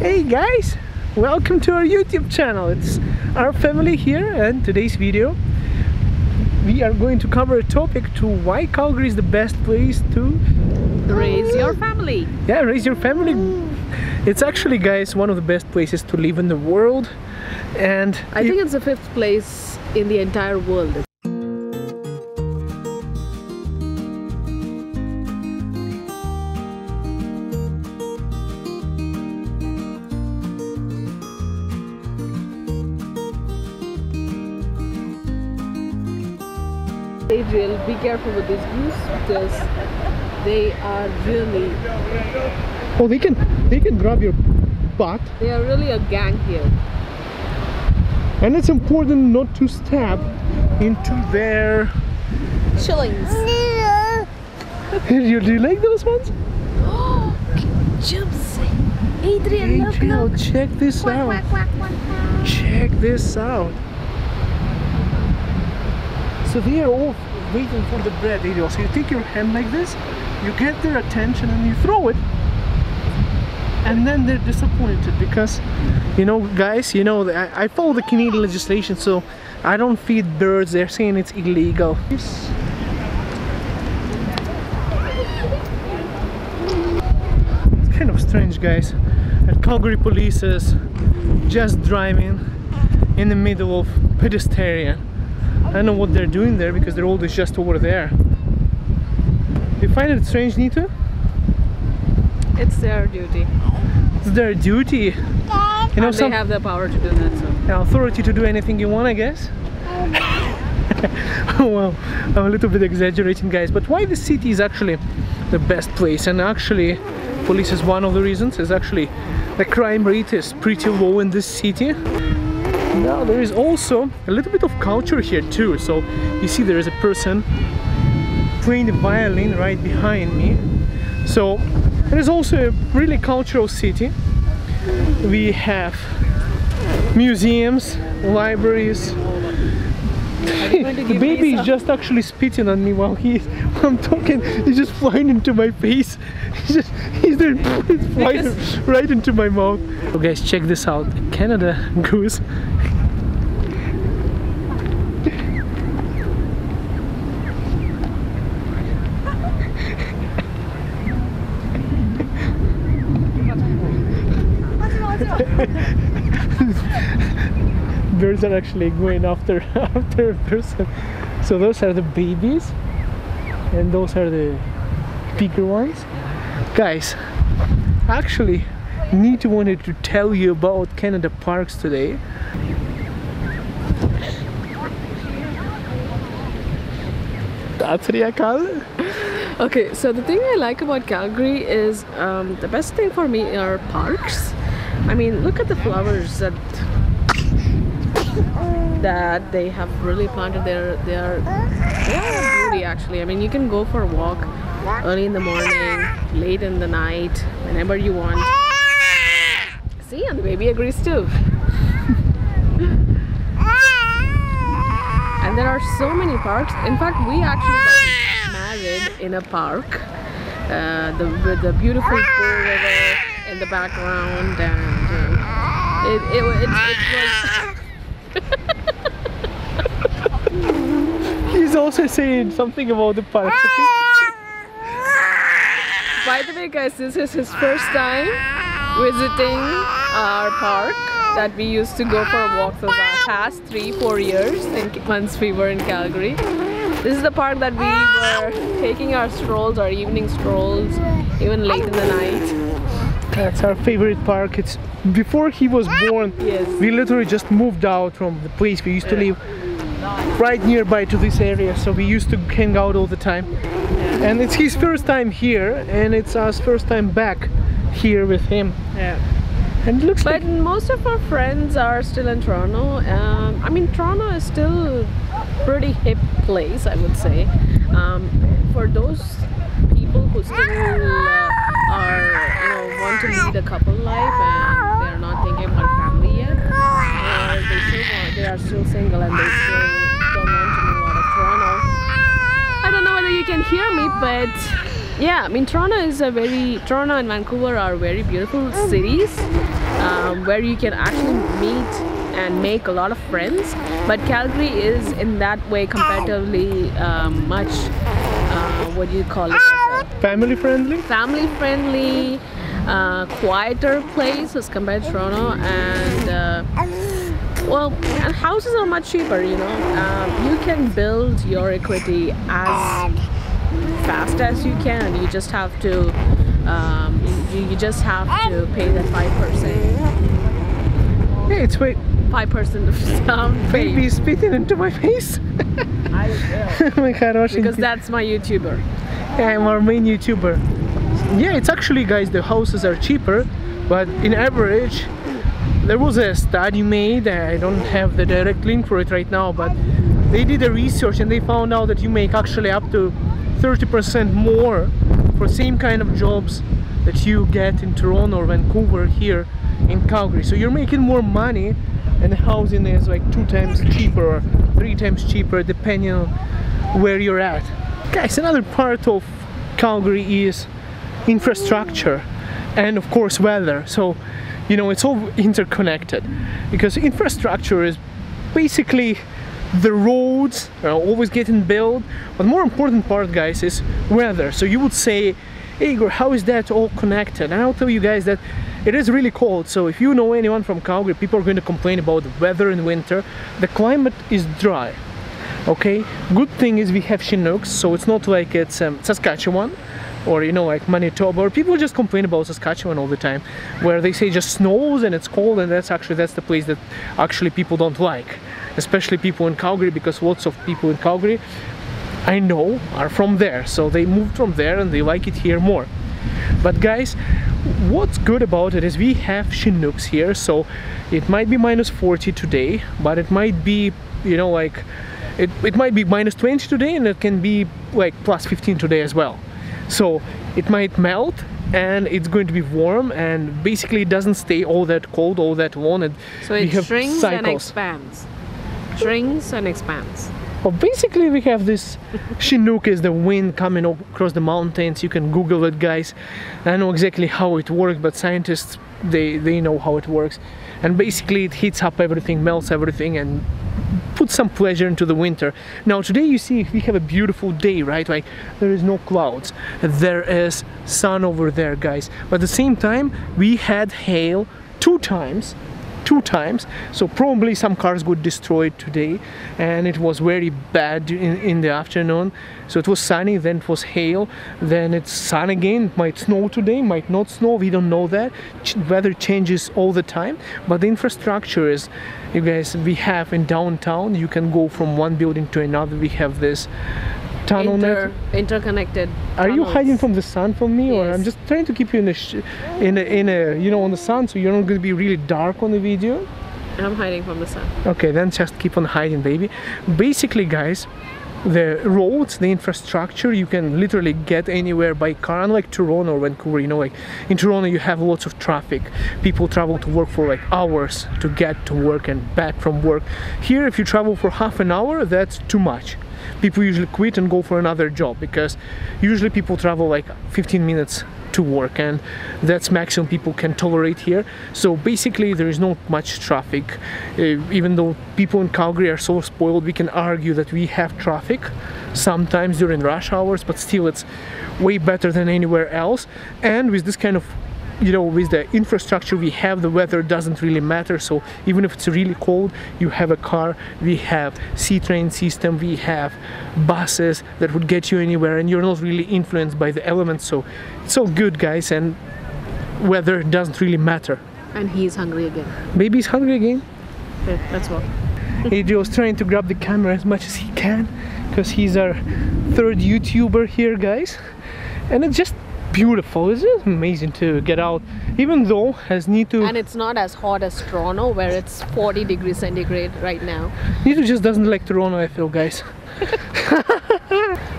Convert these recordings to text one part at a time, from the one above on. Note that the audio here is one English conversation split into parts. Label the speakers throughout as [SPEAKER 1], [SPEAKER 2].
[SPEAKER 1] Hey guys, welcome to our YouTube channel. It's our family here, and today's video we are going to cover a topic to why Calgary is the best place to
[SPEAKER 2] raise your family.
[SPEAKER 1] Yeah, raise your family. It's actually, guys, one of the best places to live in the world, and
[SPEAKER 2] I think it's the 5th place in the entire world. Adriel, be careful with these views because they are really...
[SPEAKER 1] Oh, they can grab your butt.
[SPEAKER 2] They are really a gang here.
[SPEAKER 1] And it's important not to stab into their...
[SPEAKER 2] shillings.
[SPEAKER 1] Do you like those ones?
[SPEAKER 2] Oh, jumps. Adriel, look.
[SPEAKER 1] Check this out.
[SPEAKER 2] Quack, quack, quack, quack.
[SPEAKER 1] Check this out. So they are all waiting for the bread, Adriel. So you take your hand like this, you get their attention and you throw it. And then they're disappointed because, you know, guys, you know, I follow the Canadian legislation, so I don't feed birds. They're saying it's illegal. It's kind of strange, guys, that Calgary police is just driving in the middle of pedestrian. I don't know what they're doing there because they're always just over there. You find it strange, Nita?
[SPEAKER 2] It's their duty.
[SPEAKER 1] It's their duty. You know,
[SPEAKER 2] they have the power to do that. So.
[SPEAKER 1] The authority to do anything you want, I guess. Well, I'm a little bit exaggerating, guys, but why the city is actually the best place, and actually police is one of the reasons, is actually the crime rate is pretty low in this city. Now there is also a little bit of culture here too. So you see there is a person playing the violin right behind me. So it is also a really cultural city. We have museums, libraries. The baby is just actually spitting on me while I'm talking. He's just flying into my face. He's flying right into my mouth. So guys, check this out. Canada goose. Birds are actually going after a person. So those are the babies and those are the bigger ones. Guys, actually Nita wanted to tell you about Canada parks today. That's Calgary.
[SPEAKER 2] Okay, so the thing I like about Calgary is the best thing for me are parks. I mean, look at the flowers that they have really planted there. They are a beauty, actually. I mean, you can go for a walk early in the morning, late in the night, whenever you want. See, and the baby agrees too. And there are so many parks. In fact, we actually got married in a park with the beautiful Bull River in the background, and it was...
[SPEAKER 1] He's also saying something about the park.
[SPEAKER 2] By the way, guys, this is his first time visiting our park that we used to go for walks for the past 3-4 years once we were in Calgary. This is the park that we were taking our strolls, our evening strolls, even late in the night.
[SPEAKER 1] That's our favorite park. It's before he was born.
[SPEAKER 2] Yes.
[SPEAKER 1] We literally just moved out from the place we used to live right nearby to this area, so we used to hang out all the time. And it's his first time here, and it's our first time back here with him.
[SPEAKER 2] Yeah.
[SPEAKER 1] And it looks
[SPEAKER 2] but most of our friends are still in Toronto. I mean, Toronto is still a pretty hip place, I would say. For those people who still want to lead a couple life and they're not thinking about family yet, or they are still single and they still don't want to move out of Toronto. I don't know whether you can hear me, but Yeah, I mean Toronto and Vancouver are very beautiful cities where you can actually meet and make a lot of friends. But Calgary is in that way comparatively much what do you call it?
[SPEAKER 1] Family friendly?
[SPEAKER 2] Family friendly, quieter place as compared to Toronto, and well, and houses are much cheaper. You know, you can build your equity as fast as you can. You just have to you just have to pay that 5%.
[SPEAKER 1] Hey, it's wait.
[SPEAKER 2] 5% of down payment.
[SPEAKER 1] Baby spitting into my face.
[SPEAKER 2] I will.
[SPEAKER 1] My God,
[SPEAKER 2] Because that's my YouTuber.
[SPEAKER 1] Yeah, I'm our main YouTuber. Yeah, it's actually, guys, the houses are cheaper, but in average, there was a study made. I don't have the direct link for it right now, but they did a research and they found out that you make actually up to 30% more for same kind of jobs that you get in Toronto or Vancouver here in Calgary. So you're making more money, and the housing is like 2 times cheaper or 3 times cheaper depending on where you're at. Guys, another part of Calgary is infrastructure and of course weather. So, you know, it's all interconnected, because infrastructure is basically the roads are always getting built, but more important part, guys, is weather. So you would say, Igor, how is that all connected? And I'll tell you guys that it is really cold. So if you know anyone from Calgary, people are going to complain about the weather in winter. The climate is dry. Okay, good thing is we have Chinooks, so it's not like it's Saskatchewan or, you know, like Manitoba, or people just complain about Saskatchewan all the time, where they say just snows and it's cold, and that's the place that actually people don't like, especially people in Calgary, because lots of people in Calgary I know are from there, so they moved from there and they like it here more. But guys, what's good about it is we have Chinooks here, so it might be -40 today, but it might be, you know, like it might be -20 today, and it can be like +15 today as well. So it might melt and it's going to be warm, and basically it doesn't stay all that cold all that long, and
[SPEAKER 2] so it shrinks and expands. Shrinks and expands.
[SPEAKER 1] Well, basically we have this Chinook is the wind coming across the mountains. You can Google it, guys. I know exactly how it works, but scientists, they know how it works. And basically it heats up everything, melts everything, and puts some pleasure into the winter. Now today you see we have a beautiful day, right? Like there is no clouds, there is sun over there, guys. But at the same time we had hail two times, so probably some cars got destroyed today, and it was very bad in the afternoon. So it was sunny, then it was hail, then it's sun again. It might snow today, might not snow, we don't know that. Weather changes all the time, but the infrastructure is, you guys, we have in downtown, you can go from one building to another. We have this tunnel net.
[SPEAKER 2] Interconnected
[SPEAKER 1] Are
[SPEAKER 2] tunnels.
[SPEAKER 1] you hiding from the sun from me? Yes. Or I'm just trying to keep you in a you know, on the sun, so you're not going to be really dark on the video?
[SPEAKER 2] I'm hiding from the sun.
[SPEAKER 1] Okay, then just keep on hiding, baby. Basically, guys, the roads, the infrastructure, you can literally get anywhere by car. Unlike Toronto or Vancouver, you know, like in Toronto you have lots of traffic. People travel to work for like hours to get to work and back from work. Here, if you travel for half an hour, that's too much. People usually quit and go for another job, because usually people travel like 15 minutes to work, and that's maximum people can tolerate here. So basically there is not much traffic. Even though people in Calgary are so spoiled, we can argue that we have traffic sometimes during rush hours, but still it's way better than anywhere else. And with this kind of, you know, with the infrastructure we have, the weather doesn't really matter. So even if it's really cold, you have a car. We have C-train system, we have buses that would get you anywhere, and you're not really influenced by the elements. So it's all good, guys, and weather doesn't really matter.
[SPEAKER 2] And he's hungry again.
[SPEAKER 1] Baby's hungry again?
[SPEAKER 2] Okay, let's walk.
[SPEAKER 1] Adrio's trying to grab the camera as much as he can, because he's our third YouTuber here, guys. And it's just beautiful. It's just amazing to get out, even though
[SPEAKER 2] and it's not as hot as Toronto, where it's 40 degrees centigrade right now.
[SPEAKER 1] Nito just doesn't like Toronto, I feel, guys.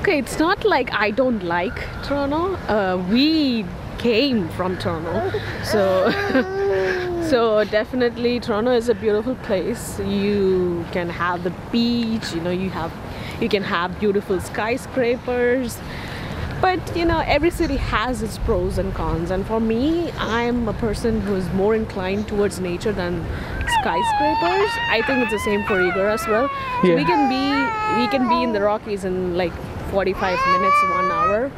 [SPEAKER 2] Okay, it's not like I don't like Toronto. We came from Toronto, so so definitely Toronto is a beautiful place. You can have the beach, you know, you can have beautiful skyscrapers. But you know, every city has its pros and cons, and for me, I'm a person who's more inclined towards nature than skyscrapers. I think it's the same for Igor as well. So
[SPEAKER 1] Yeah.
[SPEAKER 2] we can be in the Rockies in like 45 minutes, 1 hour,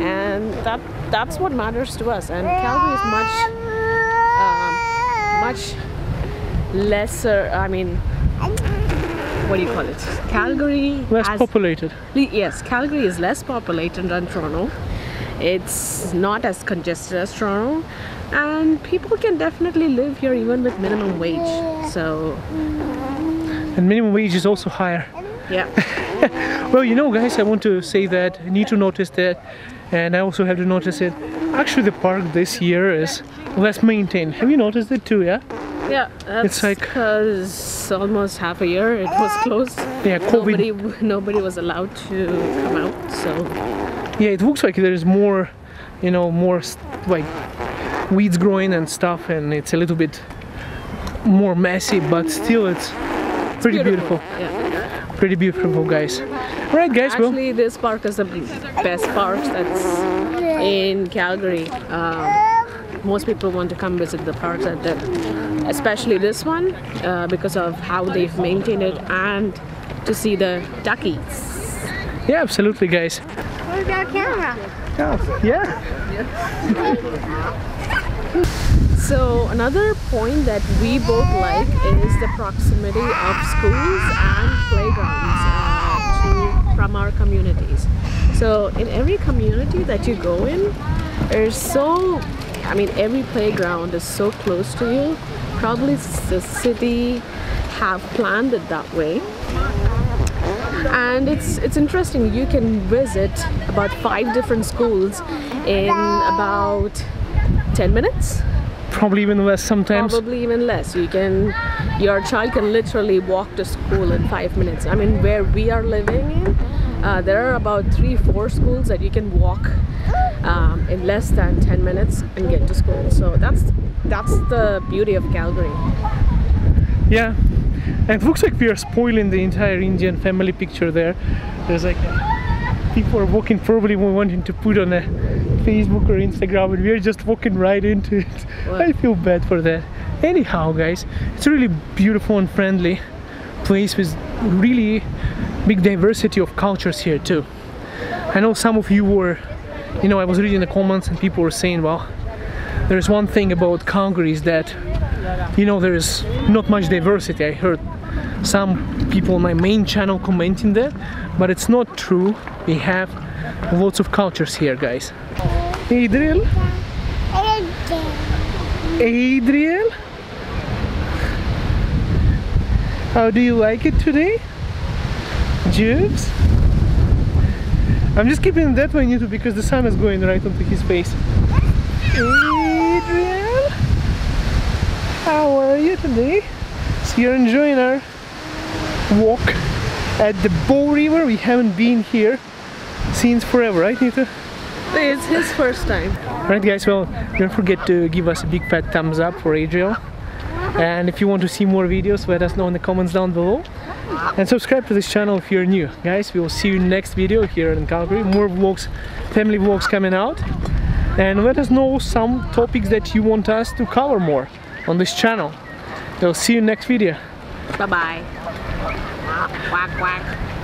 [SPEAKER 2] and that's what matters to us. And Calgary is much lesser. I mean, what do you call it? Calgary
[SPEAKER 1] Less populated.
[SPEAKER 2] Yes, Calgary is less populated than Toronto. It's not as congested as Toronto, and people can definitely live here even with minimum wage. So,
[SPEAKER 1] And minimum wage is also higher.
[SPEAKER 2] yeah.
[SPEAKER 1] Well, you know, guys, I want to say that I need to notice that, and I also have to notice it. Actually, the park this year is less maintained. Have you noticed it too? Yeah.
[SPEAKER 2] Yeah, that's
[SPEAKER 1] It's like-
[SPEAKER 2] because almost half a year it was closed.
[SPEAKER 1] Yeah, COVID.
[SPEAKER 2] Nobody was allowed to come out. So
[SPEAKER 1] Yeah, it looks like there's more, you know, like weeds growing and stuff, and it's a little bit more messy, but still it's pretty beautiful.
[SPEAKER 2] Yeah.
[SPEAKER 1] Pretty beautiful, guys. All right, guys. Well,
[SPEAKER 2] Actually, this park is the best park that's in Calgary. Most people want to come visit the parks, especially this one, because of how they've maintained it and to see the duckies.
[SPEAKER 1] yeah, absolutely, guys.
[SPEAKER 3] Where's our camera?
[SPEAKER 1] Yeah.
[SPEAKER 2] So another point that we both like is the proximity of schools and playgrounds from our communities. So in every community that you go in, every playground is so close to you. Probably the city have planned it that way. And it's interesting, you can visit about 5 different schools in about 10 minutes.
[SPEAKER 1] Probably even less sometimes.
[SPEAKER 2] Probably even less. Your child can literally walk to school in 5 minutes. I mean, where we are living in, there are about 3-4 schools that you can walk in less than 10 minutes and get to school. So that's the beauty of Calgary.
[SPEAKER 1] Yeah. And it looks like we are spoiling the entire Indian family picture there. There's like people are walking, probably wanting to put on a Facebook or Instagram, and we are just walking right into it.
[SPEAKER 2] What?
[SPEAKER 1] I feel bad for that. Anyhow, guys, it's a really beautiful and friendly place with really big diversity of cultures here too. I know some of you were, you know, I was reading the comments and people were saying, well, there's one thing about Calgary is that, you know, there is not much diversity. I heard some people on my main channel commenting that, but it's not true. We have lots of cultures here, guys. Adriel? Adriel? How do you like it today? Jubes? I'm just keeping it that way, Nito, because the sun is going right onto his face. Adriel? How are you today? So you're enjoying our walk at the Bow River. We haven't been here since forever, right, Nito?
[SPEAKER 2] It's his first time.
[SPEAKER 1] Right, guys, well, don't forget to give us a big fat thumbs up for Adriel. And if you want to see more videos, let us know in the comments down below. And subscribe to this channel if you're new. Guys, we will see you in the next video here in Calgary. More vlogs, family vlogs coming out. And let us know some topics that you want us to cover more on this channel. We'll see you in the next video.
[SPEAKER 2] Bye-bye. Quack, quack.